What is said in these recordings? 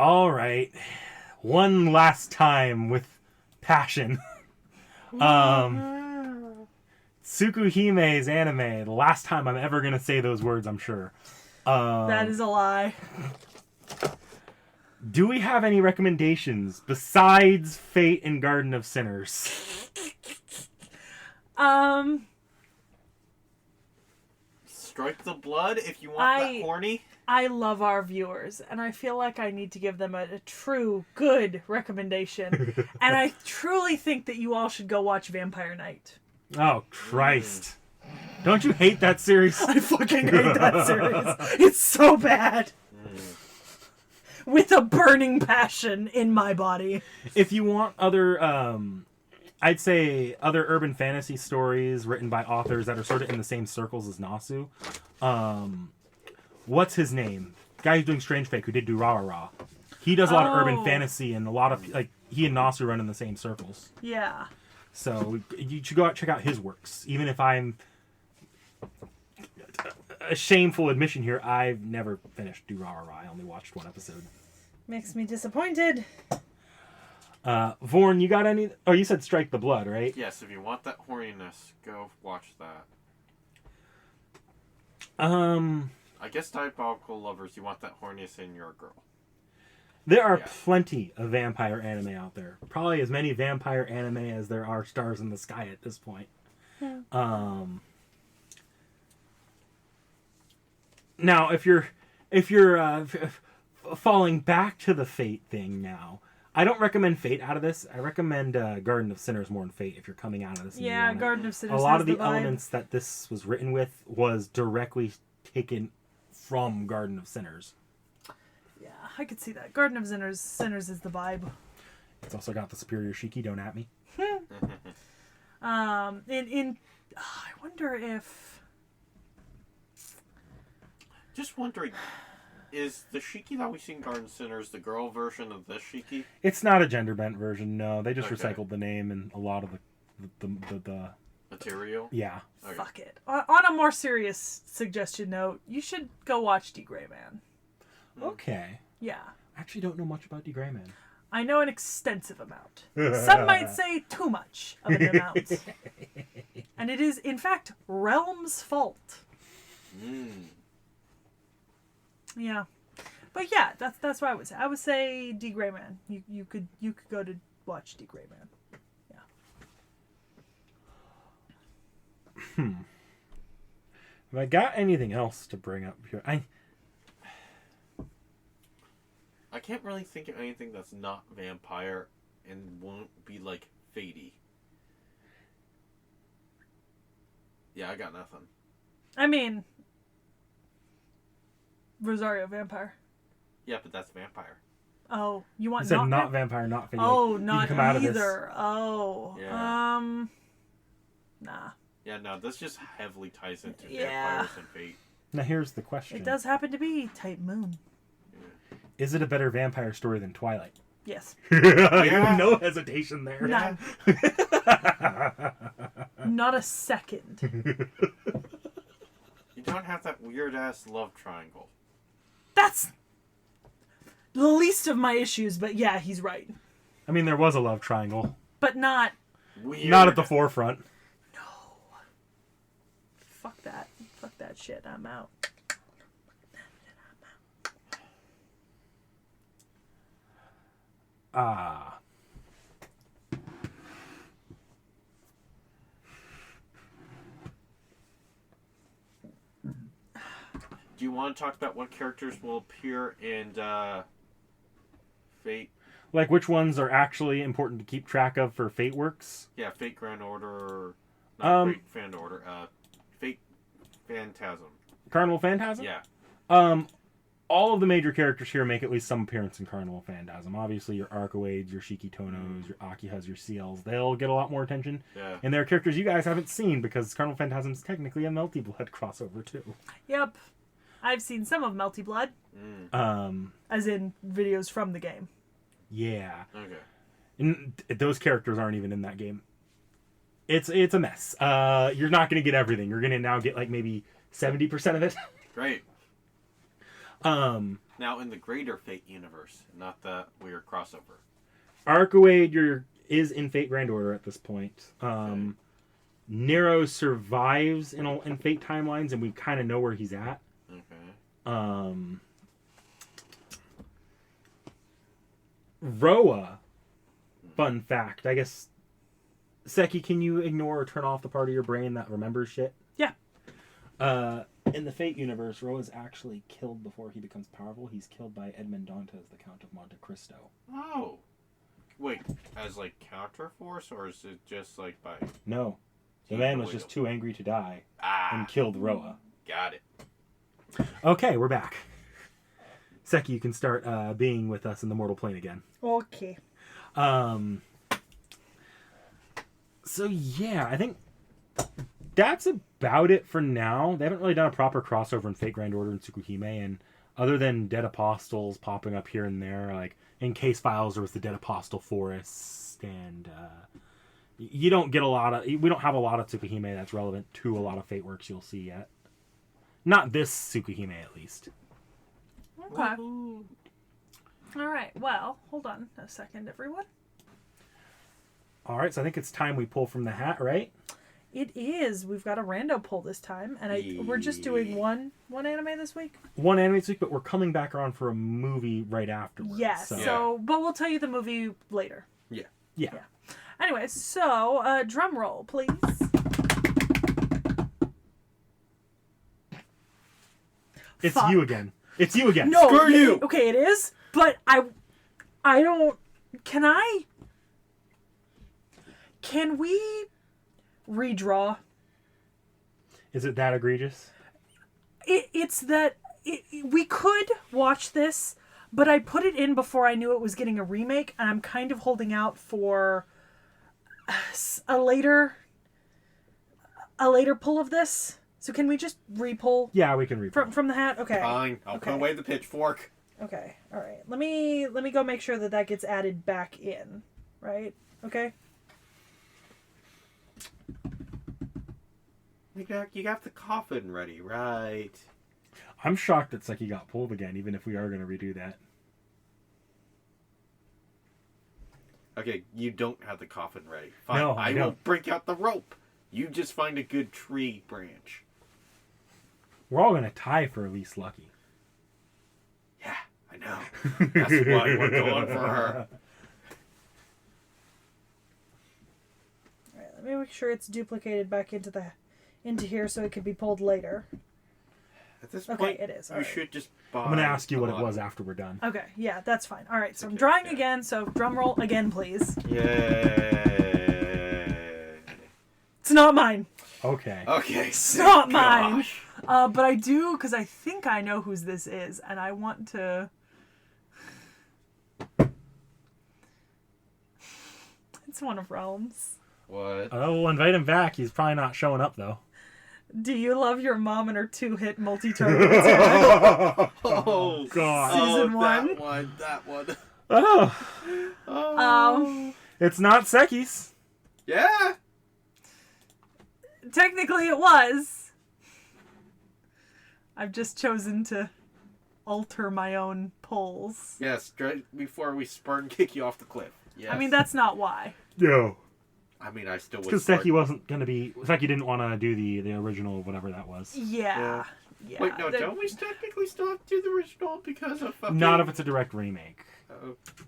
All right. One last time with passion. Tsukihime's anime. The last time I'm ever going to say those words, I'm sure. That is a lie. Do we have any recommendations besides Fate and Garden of Sinners? Strike the blood if you want that horny. I love our viewers, and I feel like I need to give them a true, good recommendation. And I truly think that you all should go watch Vampire Knight. Oh, Christ. Don't you hate that series? I fucking hate that series. It's so bad. With a burning passion in my body. If you want other, I'd say other urban fantasy stories written by authors that are sort of in the same circles as Nasu, what's his name? Guy who's doing Strange Fake, who did do Rah Rah Rah. He does a lot of urban fantasy, and a lot of, like, he and Nasu run in the same circles. Yeah. So you should go out and check out his works. Even if I'm a shameful admission here, I've never finished Do Rah Rah Rah. I only watched one episode. Makes me disappointed. Vorn, you got any? Oh, you said Strike the Blood, right? Yes, if you want that horniness, go watch that. I guess Diabolical Lovers, you want that horniness in your girl. There are plenty of vampire anime out there. Probably as many vampire anime as there are stars in the sky at this point. Yeah. Now, if you're falling back to the Fate thing now, I don't recommend Fate out of this. I recommend Garden of Sinners more than Fate if you're coming out of this. Yeah, Garden of Sinners. A lot of the elements that this was written with was directly taken from Garden of Sinners. Yeah, I could see that. Garden of Sinners is the vibe. It's also got the superior Shiki, don't at me. I wonder if... Just wondering, is the Shiki that we see in Garden of Sinners the girl version of this Shiki? It's not a gender bent version, no. They just recycled the name and a lot of the material? Yeah. Okay. Fuck it. On a more serious suggestion note, you should go watch D. Gray Man. Okay. Yeah. I actually don't know much about D. Gray Man. I know an extensive amount. Some might say too much of an amount. And it is, in fact, Realm's fault. Yeah. But yeah, that's what I would say. I would say D. Gray Man. You could go to watch D. Gray Man. Yeah. Have I got anything else to bring up here? I can't really think of anything that's not vampire and won't be like Fatey. Yeah, I got nothing. I mean, Rosario Vampire. Yeah, but that's vampire. Oh, you want not vampire, not Fatey. Oh, not come out either. Of this. Oh, yeah. Nah. Yeah, no, this just heavily ties into vampires and fate. Now here's the question. It does happen to be Type Moon. Is it a better vampire story than Twilight? Yes. No hesitation there. None. Not a second. You don't have that weird-ass love triangle. That's the least of my issues, but yeah, he's right. I mean, there was a love triangle. But not... Weird. Not at the forefront. No. Fuck that. Fuck that shit. I'm out. Do you want to talk about what characters will appear in Fate? Like which ones are actually important to keep track of for Fate works? Yeah, Fate Grand Order, not Fate Fan Order, Fate Phantasm. Carnival Phantasm? Yeah. All of the major characters here make at least some appearance in Carnival Phantasm. Obviously, your Arcoades, your Shikitonos, your Akihas, your Seals, they'll get a lot more attention. Yeah. And they're characters you guys haven't seen because Carnival Phantasm is technically a Melty Blood crossover, too. Yep. I've seen some of Melty Blood. As in videos from the game. Yeah. Okay. And those characters aren't even in that game. It's a mess. You're not going to get everything. You're going to now get like maybe 70% of it. Great. Now, in the greater Fate universe, not the weird crossover. Arkawade is in Fate Grand Order at this point. Nero survives in Fate timelines, and we kind of know where he's at. Okay. Roa, fun fact. I guess, Seki, can you ignore or turn off the part of your brain that remembers shit? Yeah. In the Fate universe, Roa's actually killed before he becomes powerful. He's killed by Edmond Dantes, the Count of Monte Cristo. Oh. Wait, as like counterforce, or is it just like by... No. The man was just too angry to die and killed Roa. Got it. Okay, we're back. Seki, you can start being with us in the mortal plane again. Okay. So yeah, I think that's about it for now. They haven't really done a proper crossover in Fate Grand Order and Tsukihime, and other than Dead Apostles popping up here and there, like in Case Files there was the Dead Apostle Forest, and you don't get we don't have a lot of Tsukihime that's relevant to a lot of Fate works you'll see yet. Not this Tsukihime, at least. Okay. All right. Well, hold on a second, everyone. All right, so I think it's time we pull from the hat, right? It is. We've got a rando pull this time, and we're just doing one anime this week. One anime this week, but we're coming back around for a movie right afterwards. Yes. So, but we'll tell you the movie later. Yeah. Anyway, so drum roll, please. It's Fuck. you again. It's you again. No, Screw you. Okay, it is, but I don't. Can we redraw? Is it that egregious? It's that we could watch this, but I put it in before I knew it was getting a remake, and I'm kind of holding out for a later pull of this. So can we just re-pull? Yeah, we can re-pull. From the hat? Okay. Fine. I'll put away the pitchfork. Okay. All right. Let me go make sure that gets added back in. Right? Okay. You got the coffin ready, right? I'm shocked that Seki got pulled again, even if we are going to redo that. Okay, you don't have the coffin ready. Fine, No, I will break out the rope. You just find a good tree branch. We're all going to tie for Elise Lucky. Yeah, I know. That's why we're going for her. All right. Let me make sure it's duplicated back into here so it could be pulled later. At this Okay, point, it is. you should just buy... I'm going to ask you what it was after we're done. Okay, yeah, that's fine. All right, so I'm drawing yeah. again, so drum roll again, please. Yay. It's not mine. Okay. Okay. It's not mine. But I do, because I think I know whose this is, and I want to... It's one of Realms. What? Oh, we'll invite him back. He's probably not showing up, though. Do you love your mom and her 2-hit multi-token attack? Oh, God. Season 1. That one. Oh. It's not Seki's. Yeah. Technically it was. I've just chosen to alter my own polls. Yes, right before we spurn kick you off the cliff. Yes. I mean, that's not why. No. I mean, I still would. Because Seki wasn't going to be... Seki didn't want to do the original, whatever that was. Yeah. Wait, no, don't we technically still have to do the original because of fucking... Not if it's a direct remake.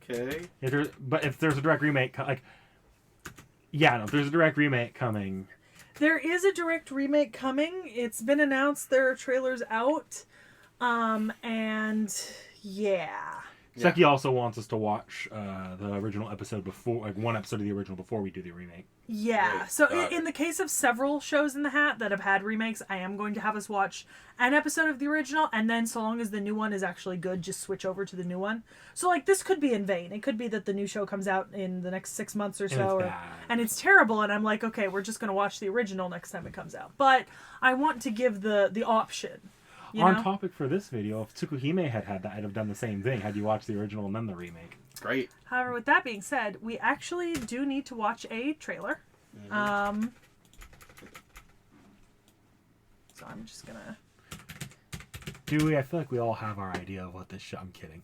Okay. But if there's a direct remake... If there's a direct remake coming... There is a direct remake coming. It's been announced. There are trailers out. And yeah. Seki also wants us to watch the original episode before, like one episode of the original before we do the remake. Yeah. Right. So in the case of several shows in the hat that have had remakes, I am going to have us watch an episode of the original, and then so long as the new one is actually good, just switch over to the new one. So like this could be in vain. It could be that the new show comes out in the next 6 months or so, and it's terrible, and I'm like, okay, we're just going to watch the original next time it comes out. But I want to give the option. On topic for this video, if Tsukihime had that, I'd have done the same thing. Had you watched the original and then the remake. Great. However, with that being said, we actually do need to watch a trailer. Mm-hmm. So I'm just gonna Do we? I feel like we all have our idea of what this show... I'm kidding.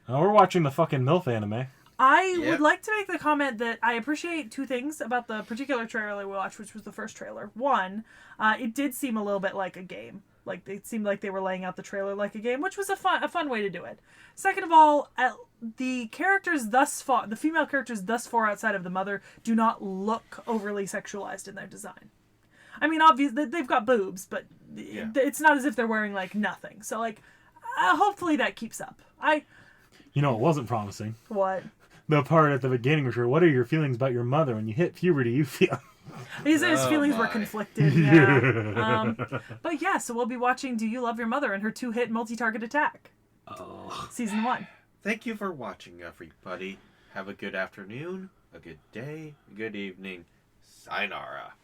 We're watching the fucking MILF anime. I would like to make the comment that I appreciate two things about the particular trailer we watched, which was the first trailer. One, it did seem a little bit like a game. Like, it seemed like they were laying out the trailer like a game, which was a fun way to do it. Second of all, the characters thus far, the female characters thus far outside of the mother, do not look overly sexualized in their design. I mean, obviously, they've got boobs, but it's not as if they're wearing, like, nothing. So, like, hopefully that keeps up. You know, it wasn't promising. What? The part at the beginning was, what are your feelings about your mother? When you hit puberty, you feel... His feelings were conflicted, yeah. But yeah, so we'll be watching Do You Love Your Mother and her 2-hit multi-target attack. Oh. Season 1. Thank you for watching, everybody. Have a good afternoon, a good day, a good evening. Sayonara.